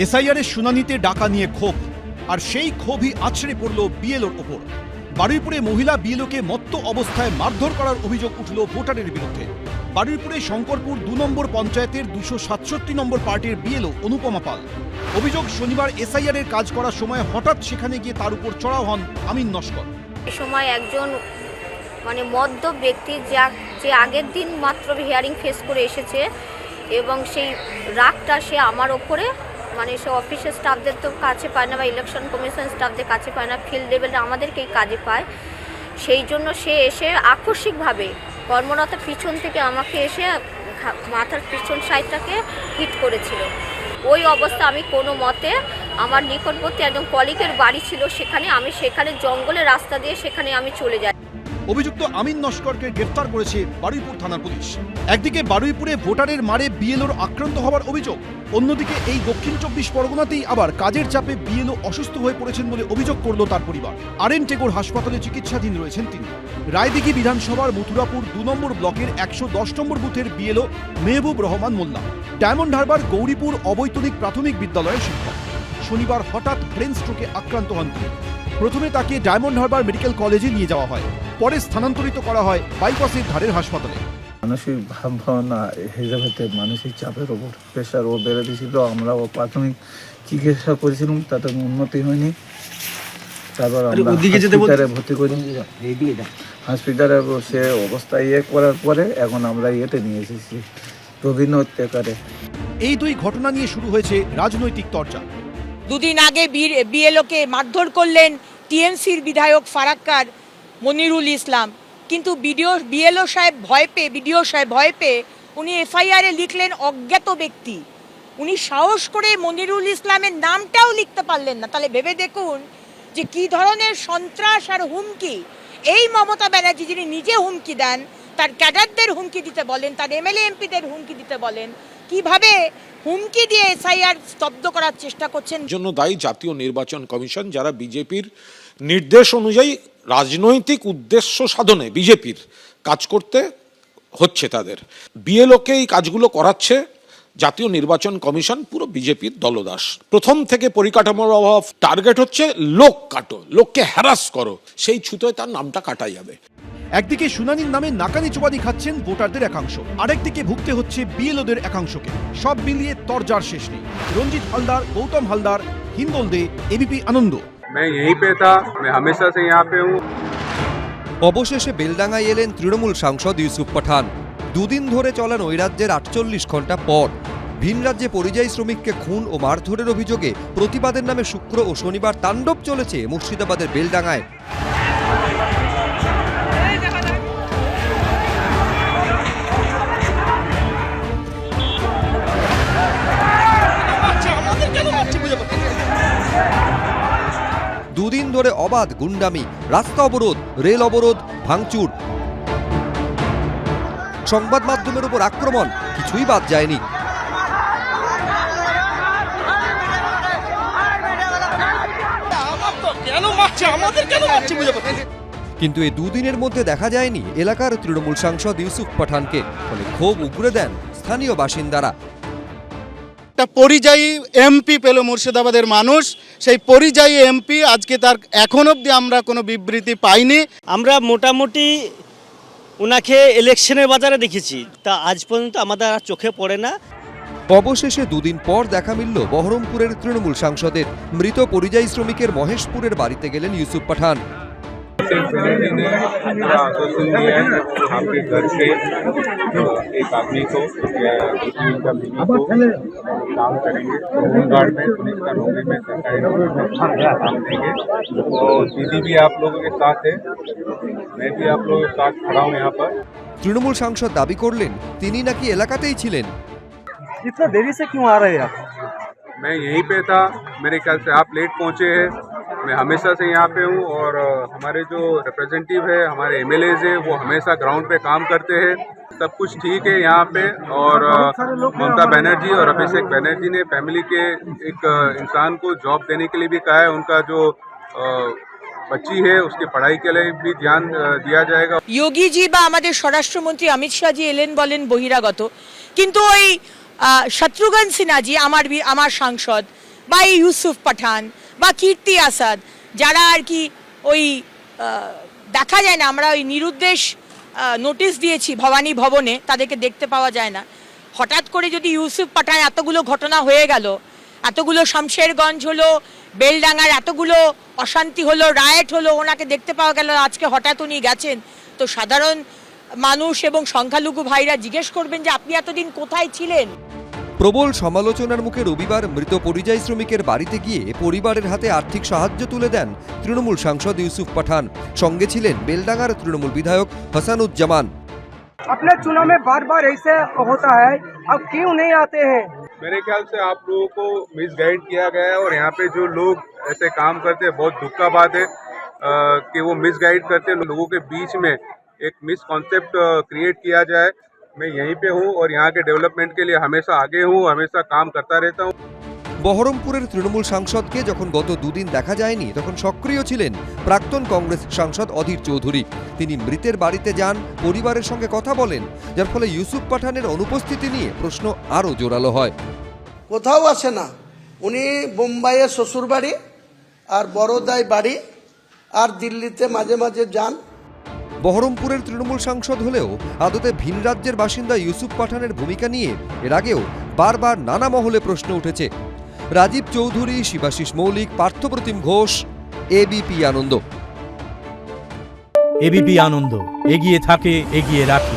SIR এর শুনানিতে ডাকা নিয়ে ক্ষোভ, আর সেই ক্ষোভই আছড়ে পড়ল বিএলওর ওপর। বারুইপুরে মহিলা বিএলওকে মত্ত অবস্থায় মারধর করার অভিযোগ উঠল ভোটারের বিরুদ্ধে। বারুইপুরে শঙ্করপুর ২ নম্বর পঞ্চায়েতের ২৬৭ নম্বর পার্টির বিএলও অনুপমা পাল। অভিযোগ, শনিবার এসআইআর এর কাজ করার সময় হঠাৎ সেখানে গিয়ে তার উপর চড়াও হন আমিন নস্কর। এই সময় একজন মদ্য ব্যক্তি যে আগের দিন মাত্র হিয়ারিং ফেস করে এসেছে এবং সেই রাগটা সে আমার ওপরে সে অফিসের স্টাফদের তো কাছে পায় না বা ইলেকশন কমিশন স্টাফদের কাছে পায় না, ফিল্ড লেভেলে আমাদেরকেই কাজে পায়। সেই জন্য সে এসে আকস্মিকভাবে কর্মরত পিছন থেকে আমাকে এসে মাথার পিছন সাইডটাকে হিট করেছিল। ওই অবস্থা আমি কোনো মতে আমার নিকটবর্তী একজন কলিগের বাড়ি ছিল, সেখানে জঙ্গলের রাস্তা দিয়ে সেখানে আমি চলে যাই। অভিযুক্ত আমিন নস্করকে গ্রেফতার করেছে বারুইপুর থানার পুলিশ। একদিকে বারুইপুরে ভোটারের মারে বিএলওর আক্রান্ত হওয়ার অভিযোগ, অন্যদিকে এই দক্ষিণ ২৪ পরগনাতেই আবার কাজের চাপে বিএলও অসুস্থ হয়ে পড়েছেন বলে অভিযোগ করল তার পরিবার। আরএন টেগোর হাসপাতালে চিকিৎসাধীন রয়েছেন তিনি। রায়দিঘি বিধানসভার মথুরাপুর ২ নম্বর ব্লকের ১১০ নম্বর বুথের বিএলও মেহবুব রহমান মোল্লা, ডায়মন্ড হারবার গৌরীপুর অবৈতনিক প্রাথমিক বিদ্যালয়ের শিক্ষক। শনিবার হঠাৎ ব্রেন স্ট্রোকে আক্রান্ত হন তিনি। প্রথমে তাকে ডায়মন্ড হারবার মেডিকেল কলেজে নিয়ে যাওয়া হয়, পরে স্থানান্তরিত করা হয় বাইপাসের ধারের হাসপাতালে। মানসিক ভাবনা হিসাবে মানসিক চাপের ওপর প্রেশার ও বেড়ে দিয়েছিল। আমরা প্রাথমিক চিকিৎসা করেছিলাম, তাতে উন্নতি হয়নি। তারপর আমরা হসপিটালে ভর্তি করি। হসপিটালে সে অবস্থা করার পরে এখন আমরা নিয়ে এসেছি রবীন্দ্র হত্যাকারে। এই দুই ঘটনা নিয়ে শুরু হয়েছে রাজনৈতিক চর্চা। দুদিন আগে বিএলওকে মারধর করলেন টিএমসির বিধায়ক ফারাক্কার মনিরুল ইসলাম, কিন্তু বিএলও সাহেব ভয় পেয়ে উনি এফআইআরে লিখলেন অজ্ঞাত ব্যক্তি। উনি সাহস করে মনিরুল ইসলামের নামটাও লিখতে পারলেন না। তাহলে ভেবে দেখুন যে কি ধরনের সন্ত্রাস আর হুমকি। এই মমতা ব্যানার্জি যিনি নিজে হুমকি দেন, তার ক্যাডারদের হুমকি দিতে বলেন, তার এমএলএ এমপিদের হুমকি দিতে বলেন, কিভাবে হুমকি দিয়ে এসআইআর স্তব্ধ করার চেষ্টা করছেন। জন্য দায়ী জাতীয় নির্বাচন কমিশন, যারা বিজেপির নির্দেশ অনুযায়ী রাজনৈতিক উদ্দেশ্য সাধনে বিজেপির কাজ করতে হচ্ছে তাদের। বিএলওকে এই কাজগুলো করাচ্ছে জাতীয় নির্বাচন কমিশন, পুরো বিজেপির দলদাস। প্রথম থেকে পরিকাঠামোর অভাব, টার্গেট হচ্ছে লোক কাটো, লোককে হ্যারাস করো, সেই ছুতোয় তার নামটা কাটা যাবে। একদিকে শুনানির নামে নাকানি চোবানি খাচ্ছেন ভোটারদের একাংশ, আরেকদিকে ভুগতে হচ্ছে বিএলওদের একাংশকে। সব মিলিয়ে তরজার শেষ নেই। রঞ্জিত হালদার, গৌতম হালদার, হিন্দোলদে, এবিপি আনন্দ। অবশেষে বেলডাঙ্গায় এলেন তৃণমূল সাংসদ ইউসুফ পাঠান। দুদিন ধরে চলা নৈরাজ্যের ৪৮ ঘন্টা পর ভিন রাজ্যে পরিযায়ী শ্রমিককে খুন ও মারধরের অভিযোগে প্রতিবাদের নামে শুক্র ও শনিবার তাণ্ডব চলেছে মুর্শিদাবাদের বেলডাঙ্গায়। দুদিন ধরে অবাধ গুন্ডামি, রাস্তা অবরোধ, রেল অবরোধ, ভাঙচুর, সংবাদ মাধ্যমের উপর আক্রমণ, কিছুই বাদ যায়নি। কিন্তু এই দুদিনের মধ্যে দেখা যায়নি এলাকার তৃণমূল সাংসদ ইউসুফ পাঠানকে, ফলে ক্ষোভ উগরে দেন স্থানীয় বাসিন্দারা। একটা পরিযায়ী এমপি পেল মুর্শিদাবাদের মানুষ, সেই পরিযায়ী এমপি আজকে তার এখন অবধি আমরা কোনো বিবৃতি পাইনি। আমরা মোটামুটি ওনাকে ইলেকশনের বাজারে দেখেছি, তা আজ পর্যন্ত আমাদের আর চোখে পড়ে না। অবশেষে দুদিন পর দেখা মিলল বহরমপুরের তৃণমূল সাংসদের। মৃত পরিযায়ী শ্রমিকের মহেশপুরের বাড়িতে গেলেন ইউসুফ পাঠান। एक आदमी को या का बीवी को काम करेंगे, होमगार्ड में, पुलिस का नौकरी में, सरकारी नौकरी में काम देंगे। तो दीदी भी आप लोगों के साथ है, मैं भी आप लोगों के साथ खड़ा हूँ यहाँ पर। তৃণমূল সাংসদ দাবি করলেন তিনি নাকি এলাকাতেই ছিলেন। इतना देरी से क्यों आ रहे हैं आप? मैं यहीं पे था, मेरे ख्याल से आप लेट पहुँचे हैं। मैं हमेशा से यहाँ पे हूँ और हमारे जो रिप्रेजेंटेटिव है, हमारे एमएलएज है, वो हमेशा ग्राउंड पे काम करते हैं। सब कुछ ठीक है यहाँ पे। और ममता बनर्जी और अभिषेक बनर्जी ने फैमिली के एक इंसान को जॉब देने के लिए भी कहा है। उनका जो बच्ची है उसकी पढ़ाई के लिए भी ध्यान दिया जाएगा। যোগীজি বা আমাদের স্বরাষ্ট্রমন্ত্রী অমিত শাহজি এলেন বলেন বহিরাগত, কিন্তু ওই শত্রুঘ্ন সিনহাজি আমার সাংসদ, বা এই ইউসুফ পাঠান বা কীর্তি আসাদ, যারা আর কি ওই দেখা যায় না, আমরা ওই নিরুদ্দেশ নোটিশ দিয়েছি ভবানী ভবনে, তাদেরকে দেখতে পাওয়া যায় না। হঠাৎ করে যদি ইউসুফ পাঠান, এতগুলো ঘটনা হয়ে গেল, এতগুলো শামশেরগঞ্জ হলো, বেলডাঙ্গার এতগুলো অশান্তি হলো, রায়েট হলো, ওনাকে দেখতে পাওয়া গেল, আজকে হঠাৎ উনি গেছেন, তো সাধারণ মানুষ এবং সংখ্যালঘু ভাইরা জিজ্ঞেস করবেন যে আপনি এতদিন কোথায় ছিলেন। প্রবল সমালোচনার মুখে রবিবার মৃত পরিযায়ী শ্রমিকের বাড়িতে গিয়ে পরিবারের হাতে আর্থিক সাহায্য তুলে দেন তৃণমূল সাংসদ ইউসুফ পাঠান। সঙ্গে ছিলেন বেলডাঙ্গার তৃণমূল বিধায়ক হাসানুজ্জামান। अपने चुनाव में बार बार ऐसे होता है, अब क्यों नहीं आते हैं? मेरे ख्याल से आप लोगों को मिसगाइड किया गया है और यहाँ पे जो लोग ऐसे काम करते हैं, बहुत दुख का बात है कि वो मिसगाइड करते हैं, लोगों के बीच में एक मिसकॉन्सेप्ट क्रिएट किया जाए। मैं यहीं पे हूँ और यहाँ के डेवलपमेंट के लिए हमेशा आगे हूँ, हमेशा काम करता रहता हूँ। বহরমপুরের তৃণমূল সাংসদকে যখন গত দুদিন দেখা যায়নি, তখন সক্রিয় ছিলেন প্রাক্তন কংগ্রেস সাংসদ অধীর চৌধুরী। তিনি মৃতের বাড়িতে যান, পরিবারের সঙ্গে কথা বলেন, যার ফলে ইউসুফ পাঠানের অনুপস্থিতি নিয়ে প্রশ্ন আরও জোরালো হয়। কোথাও আসে না, উনি বোম্বাইয়ে শ্বশুর বাড়ি আর বড়োদায় বাড়ি আর দিল্লিতে মাঝে মাঝে যান। বহরমপুরের তৃণমূল সাংসদ হলেও আদতে ভিন রাজ্যের বাসিন্দা ইউসুফ পাঠানের ভূমিকা নিয়ে এর আগেও বারবার নানা মহলে প্রশ্ন উঠেছে। রাজীব চৌধুরী, শিবাশিস মৌলিক, পার্থপ্রতিম ঘোষ, এবিপি আনন্দ। এবিপি আনন্দ, এগিয়ে থাকে, এগিয়ে রাখে।